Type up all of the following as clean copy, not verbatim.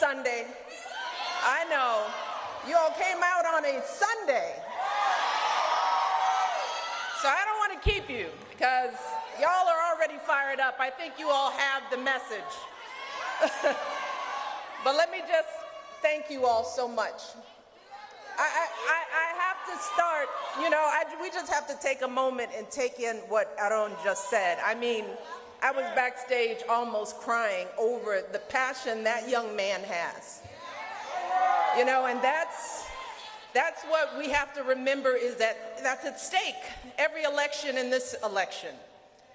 Sunday. I know. You all came out on a Sunday. So I don't want to keep you because y'all are already fired up. I think you all have the message. But let me just thank you all so much. I have to start, we just have to take a moment and take in what Aaron just said. I mean, I was backstage almost crying over the passion that young man has. And that's what we have to remember is that's at stake, every election in this election.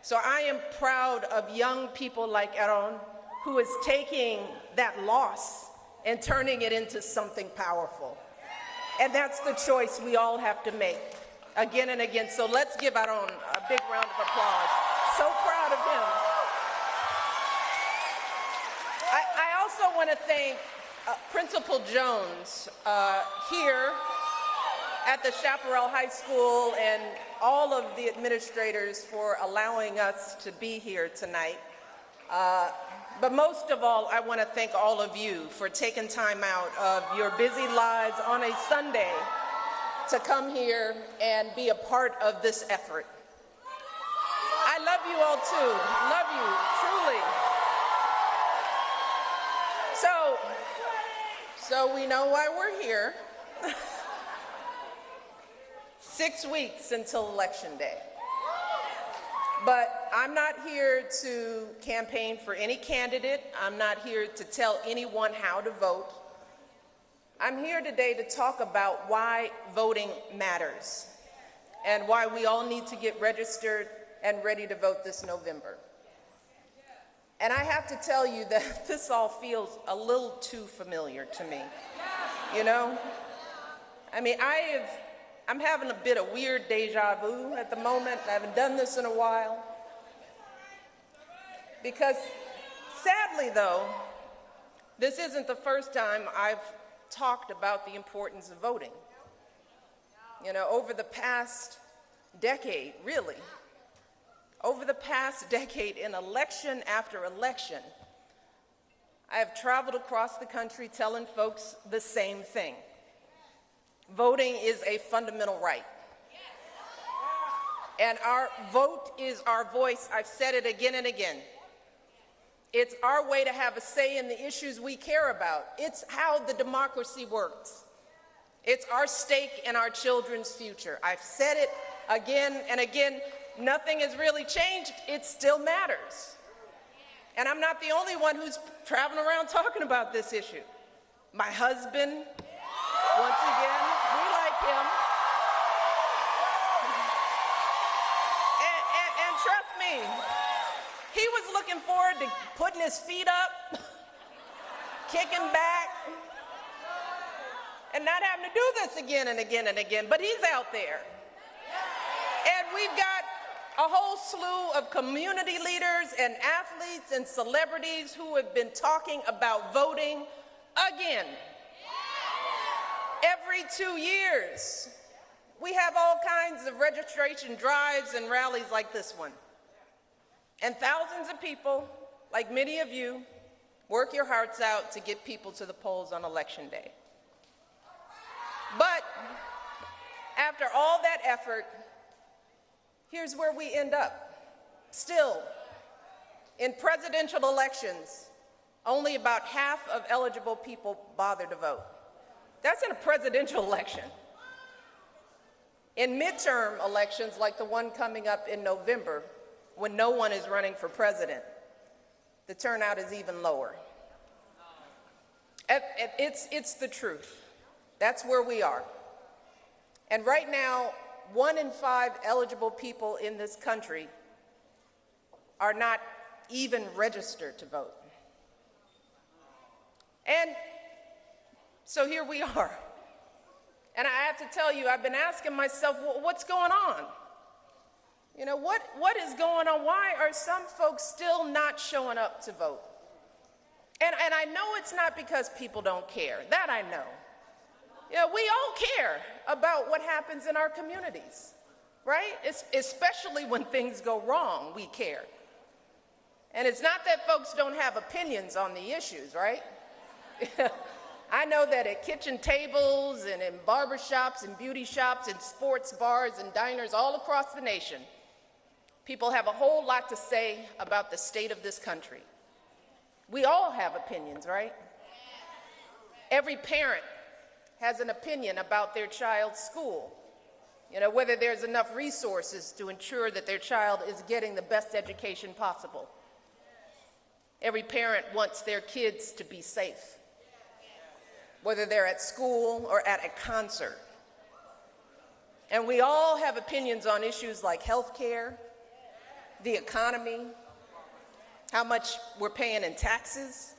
So I am proud of young people like Aaron, who is taking that loss and turning it into something powerful. And that's the choice we all have to make again and again. So let's give Aaron a big round of applause. So proud of him. I also want to thank Principal Jones here at the Chaparral High School and all of the administrators for allowing us to be here tonight. But most of all, I want to thank all of you for taking time out of your busy lives on a Sunday to come here and be a part of this effort. I love you all too. Love you, truly. So we know why we're here. 6 weeks until Election Day. But I'm not here to campaign for any candidate. I'm not here to tell anyone how to vote. I'm here today to talk about why voting matters and why we all need to get registered and ready to vote this November. And I have to tell you that this all feels a little too familiar to me, I mean, I'm having a bit of weird deja vu at the moment. I haven't done this in a while. Because sadly, though, this isn't the first time I've talked about the importance of voting. Over the past decade, really, over the past decade, in election after election, I have traveled across the country telling folks the same thing. Voting is a fundamental right. And our vote is our voice. I've said it again and again. It's our way to have a say in the issues we care about. It's how the democracy works. It's our stake in our children's future. I've said it again and again. Nothing has really changed. It still matters. And I'm not the only one who's traveling around talking about this issue. My husband, once again, we like him. And trust me, he was looking forward to putting his feet up, kicking back, and not having to do this again and again and again, but he's out there. And we've got a whole slew of community leaders and athletes and celebrities who have been talking about voting again. Every 2 years, we have all kinds of registration drives and rallies like this one. And thousands of people, like many of you, work your hearts out to get people to the polls on Election Day. But after all that effort, here's where we end up. Still, in presidential elections, only about half of eligible people bother to vote. That's in a presidential election. In midterm elections, like the one coming up in November, when no one is running for president, the turnout is even lower. It's the truth. That's where we are. And right now, 1 in 5 eligible people in this country are not even registered to vote. And so here we are. And I have to tell you, I've been asking myself, well, what's going on? What is going on? Why are some folks still not showing up to vote? And I know it's not because people don't care. That I know. We all care about what happens in our communities, right? Especially when things go wrong, we care. And it's not that folks don't have opinions on the issues, right? I know that at kitchen tables and in barbershops and beauty shops and sports bars and diners all across the nation, people have a whole lot to say about the state of this country. We all have opinions, right? Every parent has an opinion about their child's school. You know, whether there's enough resources to ensure that their child is getting the best education possible. Every parent wants their kids to be safe, whether they're at school or at a concert. And we all have opinions on issues like health care, the economy, how much we're paying in taxes.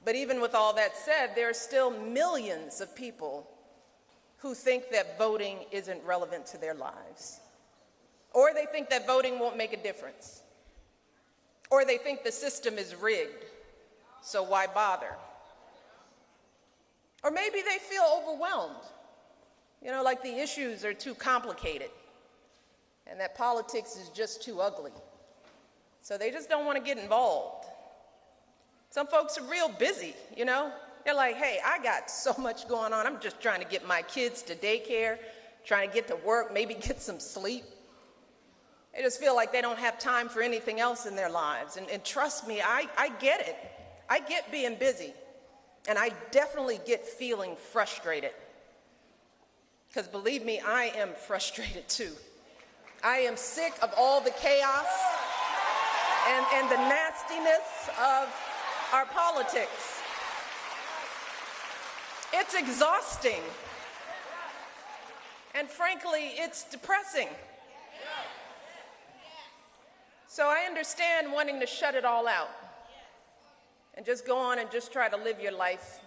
But even with all that said, there are still millions of people who think that voting isn't relevant to their lives. Or they think that voting won't make a difference. Or they think the system is rigged, so why bother? Or maybe they feel overwhelmed, you know, like the issues are too complicated and that politics is just too ugly. So they just don't want to get involved. Some folks are real busy, you know? They're like, hey, I got so much going on. I'm just trying to get my kids to daycare, trying to get to work, maybe get some sleep. They just feel like they don't have time for anything else in their lives. And trust me, I get it. I get being busy. And I definitely get feeling frustrated. Because believe me, I am frustrated too. I am sick of all the chaos and the nastiness of our politics. It's exhausting. And frankly, it's depressing. So I understand wanting to shut it all out and just go on and just try to live your life,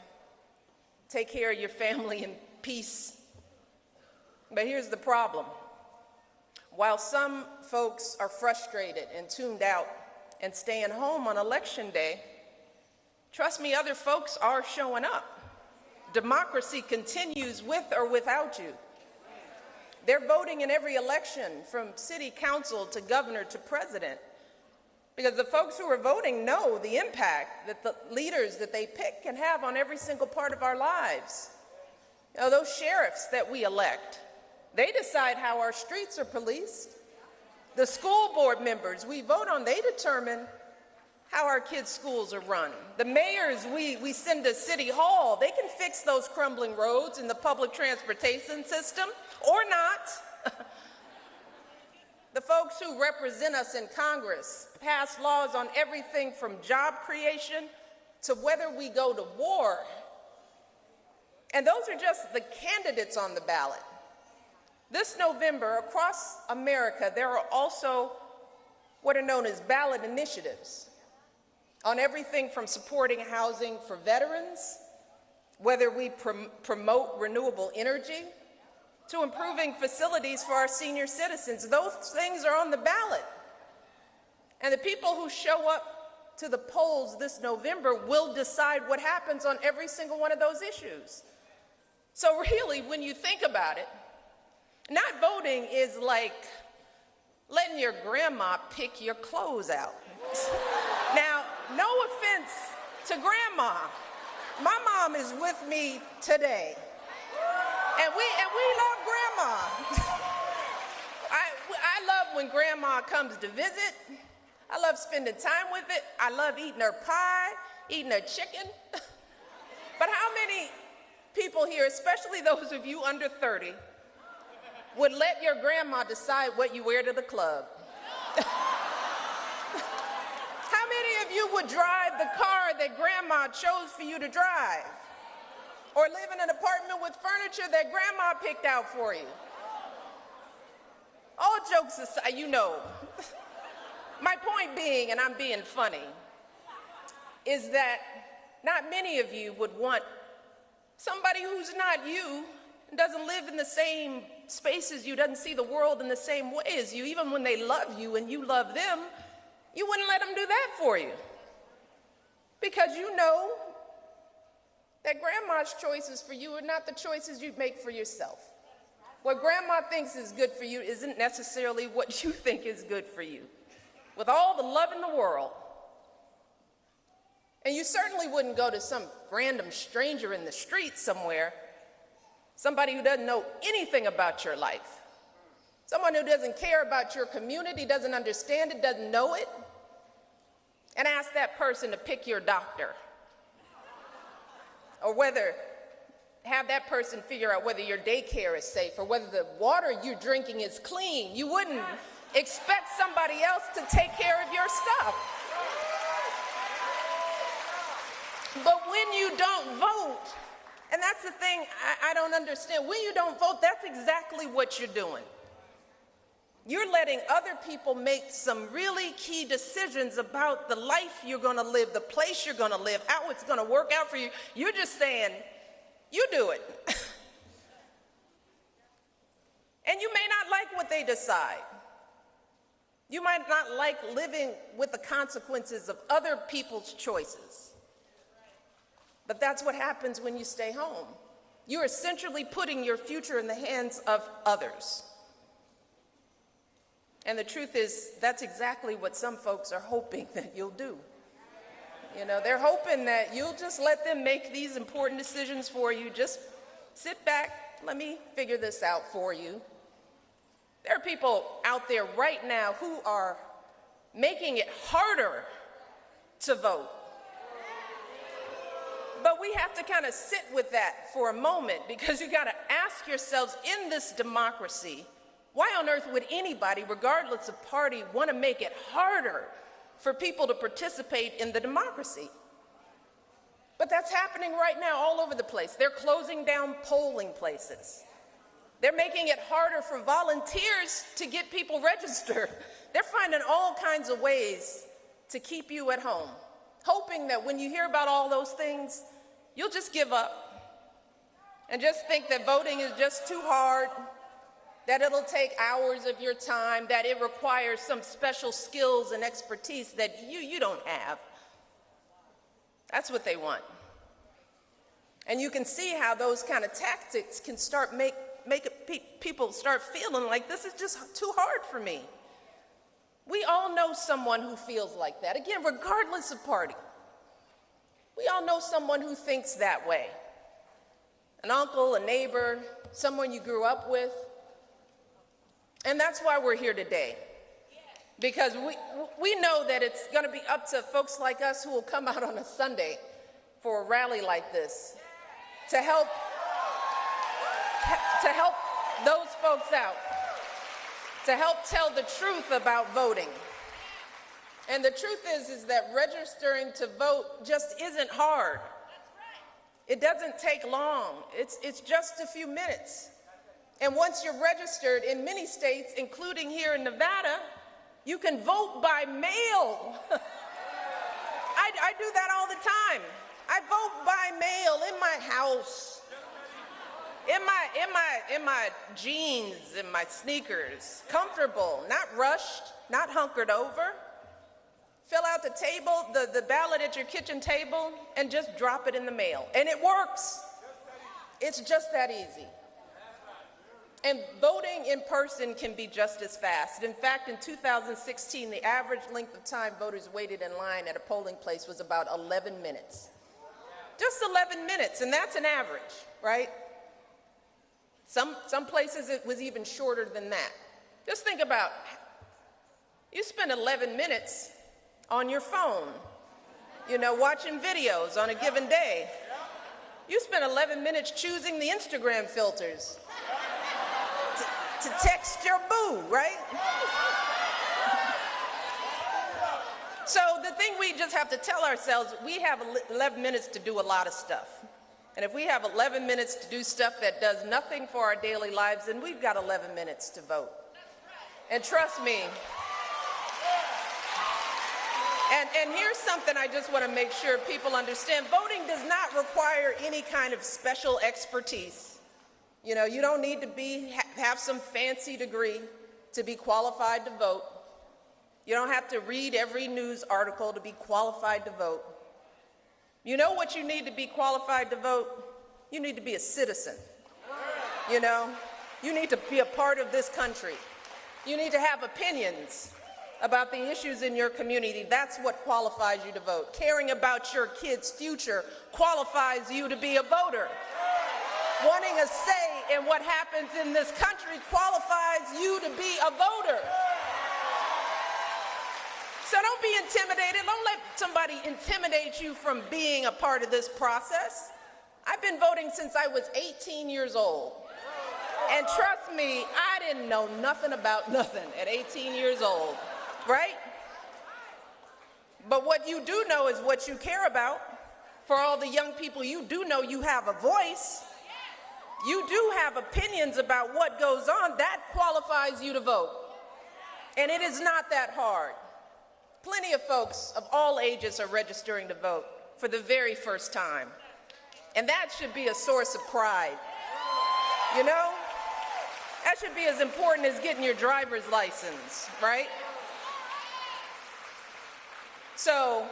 take care of your family in peace. But here's the problem. While some folks are frustrated and tuned out and staying home on election day, trust me, other folks are showing up. Democracy continues with or without you. They're voting in every election, from city council to governor to president, because the folks who are voting know the impact that the leaders that they pick can have on every single part of our lives. You know, those sheriffs that we elect, they decide how our streets are policed. The school board members we vote on, they determine how our kids' schools are run. The mayors we send to City Hall, they can fix those crumbling roads in the public transportation system, or not. The folks who represent us in Congress pass laws on everything from job creation to whether we go to war. And those are just the candidates on the ballot. This November, across America, there are also what are known as ballot initiatives on everything from supporting housing for veterans, whether we promote renewable energy, to improving facilities for our senior citizens. Those things are on the ballot. And the people who show up to the polls this November will decide what happens on every single one of those issues. So really, when you think about it, not voting is like letting your grandma pick your clothes out. Now, no offense to grandma. My mom is with me today. And we love grandma. I love when grandma comes to visit. I love spending time with it. I love eating her pie, eating her chicken. But how many people here, especially those of you under 30, would let your grandma decide what you wear to the club? How many of you would drive the car that grandma chose for you to drive? Or live in an apartment with furniture that grandma picked out for you? All jokes aside, you know. My point being, and I'm being funny, is that not many of you would want somebody who's not you, and doesn't live in the same space as you, doesn't see the world in the same way as you, even when they love you and you love them, you wouldn't let them do that for you. Because you know that grandma's choices for you are not the choices you make for yourself. What grandma thinks is good for you isn't necessarily what you think is good for you. With all the love in the world, And you certainly wouldn't go to some random stranger in the street somewhere, somebody who doesn't know anything about your life, someone who doesn't care about your community, doesn't understand it, doesn't know it, and ask that person to pick your doctor. Or have that person figure out whether your daycare is safe or whether the water you're drinking is clean. You wouldn't expect somebody else to take care of your stuff. But when you don't vote, and that's the thing I don't understand, when you don't vote, that's exactly what you're doing. You're letting other people make some really key decisions about the life you're going to live, the place you're going to live, how it's going to work out for you. You're just saying, you do it. And you may not like what they decide. You might not like living with the consequences of other people's choices. But that's what happens when you stay home. You're essentially putting your future in the hands of others. And the truth is, that's exactly what some folks are hoping that you'll do. You know, they're hoping that you'll just let them make these important decisions for you. Just sit back, let me figure this out for you. There are people out there right now who are making it harder to vote. But we have to kind of sit with that for a moment, because you got to ask yourselves, in this democracy, why on earth would anybody, regardless of party, want to make it harder for people to participate in the democracy? But that's happening right now all over the place. They're closing down polling places. They're making it harder for volunteers to get people registered. They're finding all kinds of ways to keep you at home, hoping that when you hear about all those things, you'll just give up and just think that voting is just too hard, that it'll take hours of your time, that it requires some special skills and expertise that you don't have. That's what they want. And you can see how those kind of tactics can start make people start feeling like this is just too hard for me. We all know someone who feels like that. Again, regardless of party. We all know someone who thinks that way. An uncle, a neighbor, someone you grew up with. And that's why we're here today. Because we know that it's going to be up to folks like us who will come out on a Sunday for a rally like this to help those folks out, to help tell the truth about voting. And the truth is that registering to vote just isn't hard. It doesn't take long. It's just a few minutes. And once you're registered, in many states, including here in Nevada, you can vote by mail. I do that all the time. I vote by mail in my house, in my jeans, in my sneakers, comfortable, not rushed, not hunkered over. Fill out the table, the ballot at your kitchen table, and just drop it in the mail. And it works. It's just that easy. And voting in person can be just as fast. In fact, in 2016, the average length of time voters waited in line at a polling place was about 11 minutes. Just 11 minutes, and that's an average, right? Some places it was even shorter than that. Just think about, you spend 11 minutes on your phone, watching videos on a given day. You spend 11 minutes choosing the Instagram filters to text your boo, right? So the thing we just have to tell ourselves, we have 11 minutes to do a lot of stuff. And if we have 11 minutes to do stuff that does nothing for our daily lives, then we've got 11 minutes to vote. And trust me, and here's something I just want to make sure people understand. Voting does not require any kind of special expertise. You don't need to have some fancy degree to be qualified to vote. You don't have to read every news article to be qualified to vote. You know what you need to be qualified to vote? You need to be a citizen. You need to be a part of this country. You need to have opinions. about the issues in your community, that's what qualifies you to vote. Caring about your kids' future qualifies you to be a voter. Wanting a say in what happens in this country qualifies you to be a voter. So don't be intimidated. Don't let somebody intimidate you from being a part of this process. I've been voting since I was 18 years old. And trust me, I didn't know nothing about nothing at 18 years old, right? But what you do know is what you care about. For all the young people, you do know you have a voice. You do have opinions about what goes on. That qualifies you to vote. And it is not that hard. Plenty of folks of all ages are registering to vote for the very first time. And that should be a source of pride. You know? That should be as important as getting your driver's license, right? So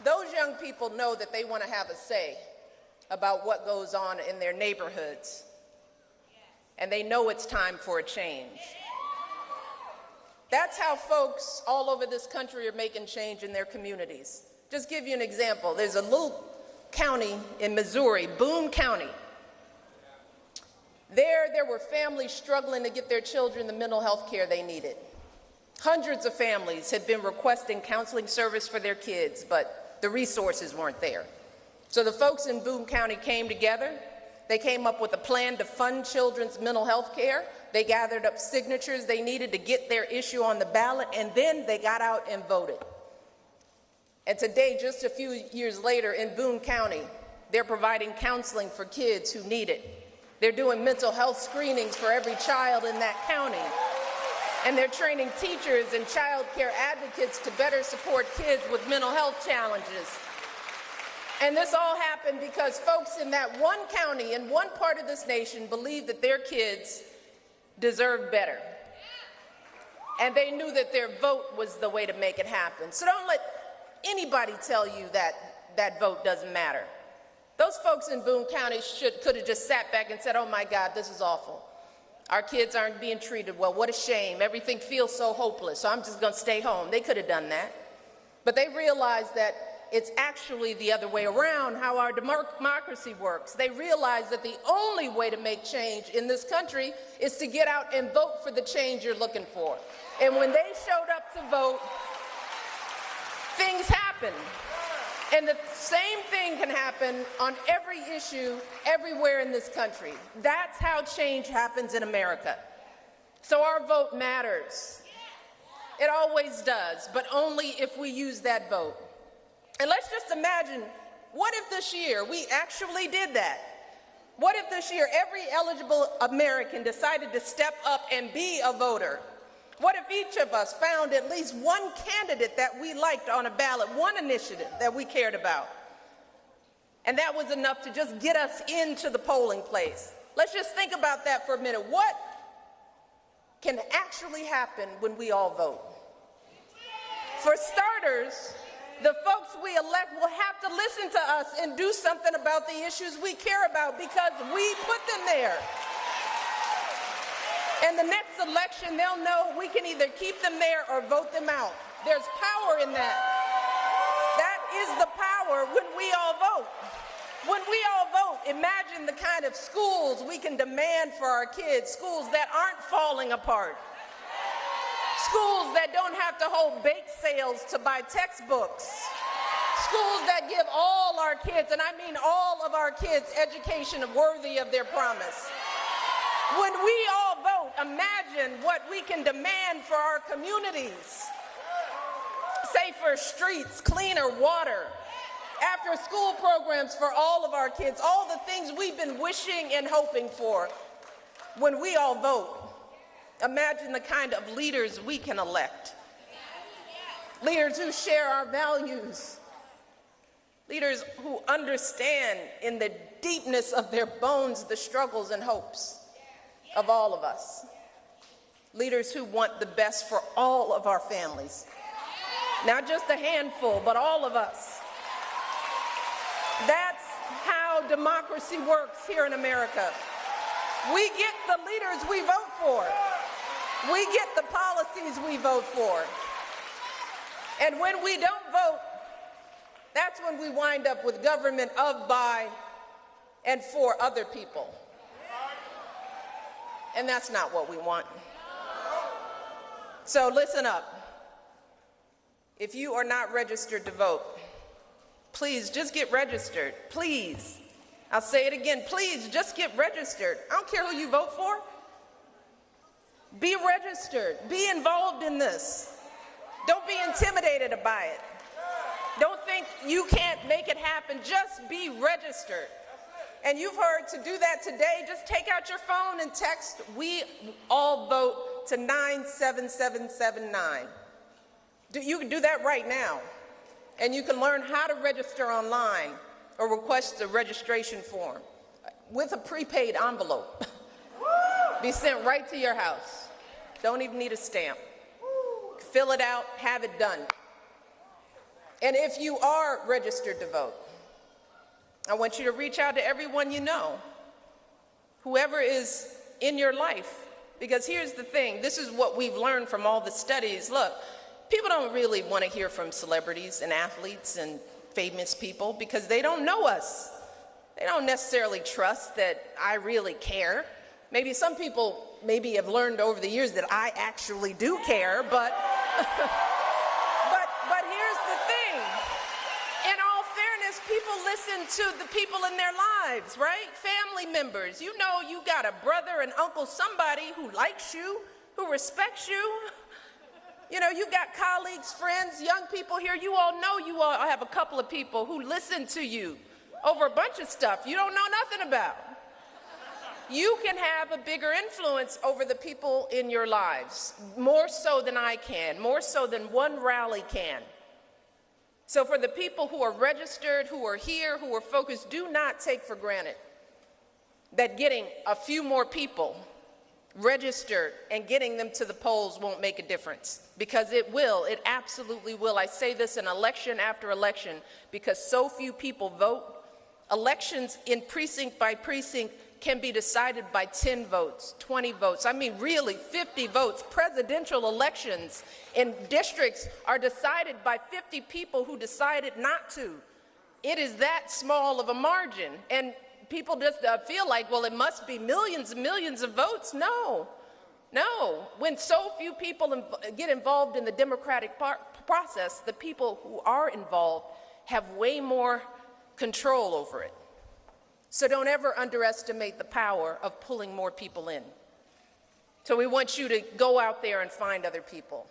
those young people know that they want to have a say about what goes on in their neighborhoods. And they know it's time for a change. That's how folks all over this country are making change in their communities. Just give you an example. There's a little county in Missouri, Boone County. There were families struggling to get their children the mental health care they needed. Hundreds of families had been requesting counseling service for their kids, but the resources weren't there. So the folks in Boone County came together. They came up with a plan to fund children's mental health care. They gathered up signatures they needed to get their issue on the ballot, and then they got out and voted. And today, just a few years later, in Boone County, they're providing counseling for kids who need it. They're doing mental health screenings for every child in that county. And they're training teachers and child care advocates to better support kids with mental health challenges. And this all happened because folks in that one county, in one part of this nation, believed that their kids deserved better. And they knew that their vote was the way to make it happen. So don't let anybody tell you that that vote doesn't matter. Those folks in Boone County could have just sat back and said, oh my God, this is awful. Our kids aren't being treated well. What a shame. Everything feels so hopeless, so I'm just going to stay home. They could have done that. But they realized that it's actually the other way around, how our democracy works. They realize that the only way to make change in this country is to get out and vote for the change you're looking for. And when they showed up to vote, things happened. And the same thing can happen on every issue, everywhere in this country. That's how change happens in America. So our vote matters. It always does, but only if we use that vote. And let's just imagine, what if this year we actually did that? What if this year every eligible American decided to step up and be a voter? What if each of us found at least one candidate that we liked on a ballot, one initiative that we cared about? And that was enough to just get us into the polling place. Let's just think about that for a minute. What can actually happen when we all vote? For starters, the folks we elect will have to listen to us and do something about the issues we care about because we put them there. And the next election, they'll know we can either keep them there or vote them out. There's power in that. That is the power when we all vote. When we all vote, imagine the kind of schools we can demand for our kids, schools that aren't falling apart, schools that don't have to hold bake sales to buy textbooks, schools that give all our kids, and I mean all of our kids, education worthy of their promise. When we all vote, imagine what we can demand for our communities. Safer streets, cleaner water, after school programs for all of our kids, all the things we've been wishing and hoping for. When we all vote, imagine the kind of leaders we can elect. Leaders who share our values. Leaders who understand in the deepness of their bones the struggles and hopes of all of us. Leaders who want the best for all of our families. Not just a handful, but all of us. That's how democracy works here in America. We get the leaders we vote for. We get the policies we vote for. And when we don't vote, that's when we wind up with government of, by, and for other people. And that's not what we want. So listen up. If you are not registered to vote, please just get registered. Please. I'll say it again. Please just get registered. I don't care who you vote for. Be registered. Be involved in this. Don't be intimidated by it. Don't think you can't make it happen. Just be registered. And you've heard to do that today, just take out your phone and text, "We all vote" to 97779. You can do that right now. And you can learn how to register online or request a registration form with a prepaid envelope. Be sent right to your house. Don't even need a stamp. Fill it out, have it done. And if you are registered to vote, I want you to reach out to everyone you know, whoever is in your life. Because here's the thing, this is what we've learned from all the studies. Look, people don't really want to hear from celebrities and athletes and famous people because they don't know us. They don't necessarily trust that I really care. Maybe some people maybe have learned over the years that I actually do care, but but here's the thing. In all fairness, people listen to the people in their lives, right? Family members. You know you got a brother and uncle, somebody who likes you, who respects you. You know, you got colleagues, friends, young people here. You all know you all have a couple of people who listen to you over a bunch of stuff you don't know nothing about. You can have a bigger influence over the people in your lives, more so than I can, more so than one rally can. So for the people who are registered, who are here, who are focused, do not take for granted that getting a few more people registered and getting them to the polls won't make a difference, because it will. It absolutely will. I say this in election after election because so few people vote. Elections in precinct by precinct can be decided by 10 votes, 20 votes. I mean, really, 50 votes. Presidential elections in districts are decided by 50 people who decided not to. It is that small of a margin. And people just feel like, well, it must be millions and millions of votes. No, no. When so few people get involved in the democratic process, the people who are involved have way more control over it. So don't ever underestimate the power of pulling more people in. So we want you to go out there and find other people.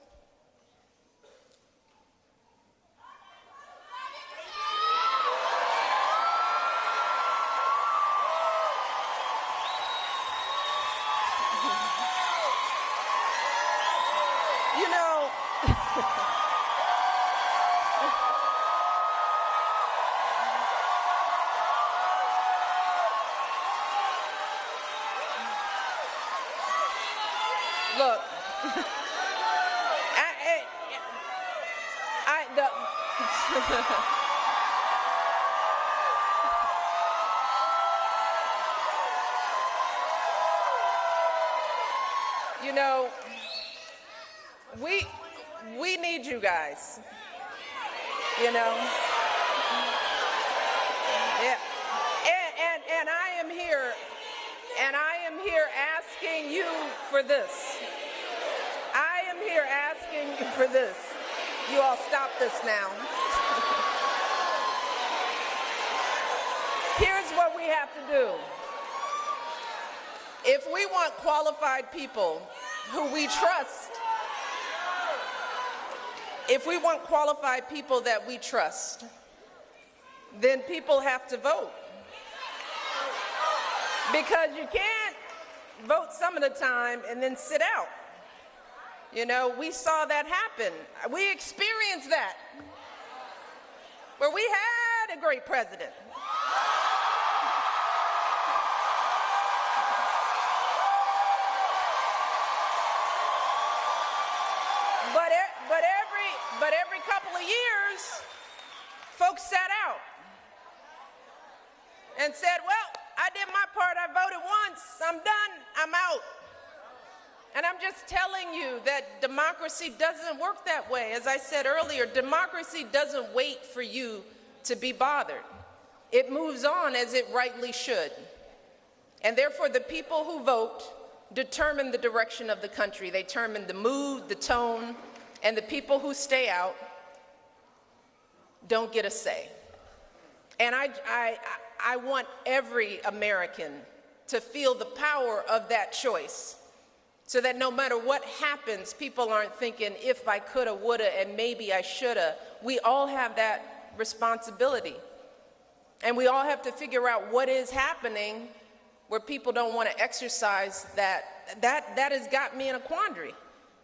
You know, look, you know, we need you guys, you know. Yeah. And I am here, asking you for this. I am here asking you for this. You all stop this now. Here's what we have to do. If we want qualified people who we trust, if we want qualified people that we trust, then people have to vote. Because you can't vote some of the time and then sit out. You know, we saw that happen. We experienced that, where we had a great president. But every couple of years, folks sat out and said, well, I did my part, I voted once, I'm done, I'm out. And I'm just telling you that democracy doesn't work that way. As I said earlier, democracy doesn't wait for you to be bothered. It moves on as it rightly should. And therefore, the people who vote determine the direction of the country. They determine the mood, the tone, and the people who stay out don't get a say. And I want every American to feel the power of that choice, so that no matter what happens, people aren't thinking, if I coulda, woulda, and maybe I shoulda. We all have that responsibility. And we all have to figure out what is happening where people don't want to exercise that. That has got me in a quandary,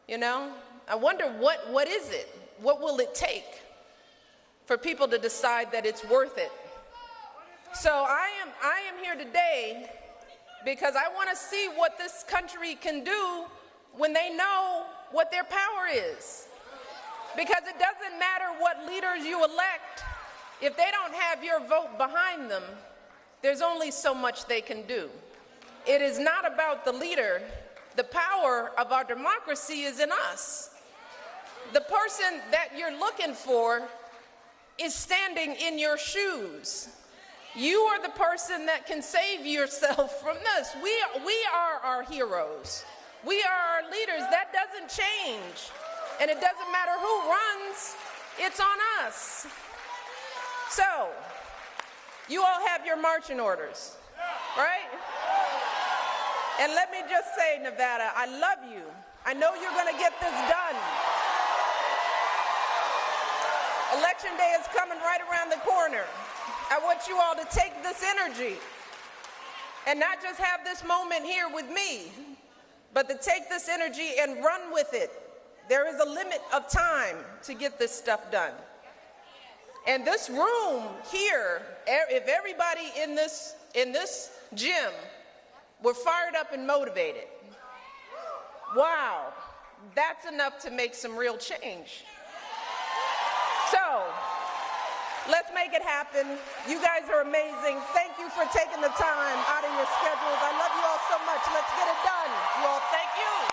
you know? I wonder what is it? What will it take for people to decide that it's worth it? So I am here today because I want to see what this country can do when they know what their power is. Because it doesn't matter what leaders you elect, if they don't have your vote behind them, there's only so much they can do. It is not about the leader. The power of our democracy is in us. The person that you're looking for is standing in your shoes. You are the person that can save yourself from this. We are our heroes. We are our leaders. That doesn't change. And it doesn't matter who runs, it's on us. So, you all have your marching orders, right? And let me just say, Nevada, I love you. I know you're going to get this done. Election day is coming right around the corner. I want you all to take this energy and not just have this moment here with me, but to take this energy and run with it. There is a limit of time to get this stuff done. And this room here, if everybody in this gym were fired up and motivated, wow, that's enough to make some real change. So, let's make it happen. You guys are amazing. Thank you for taking the time out of your schedules. I love you all so much. Let's get it done. You all, thank you.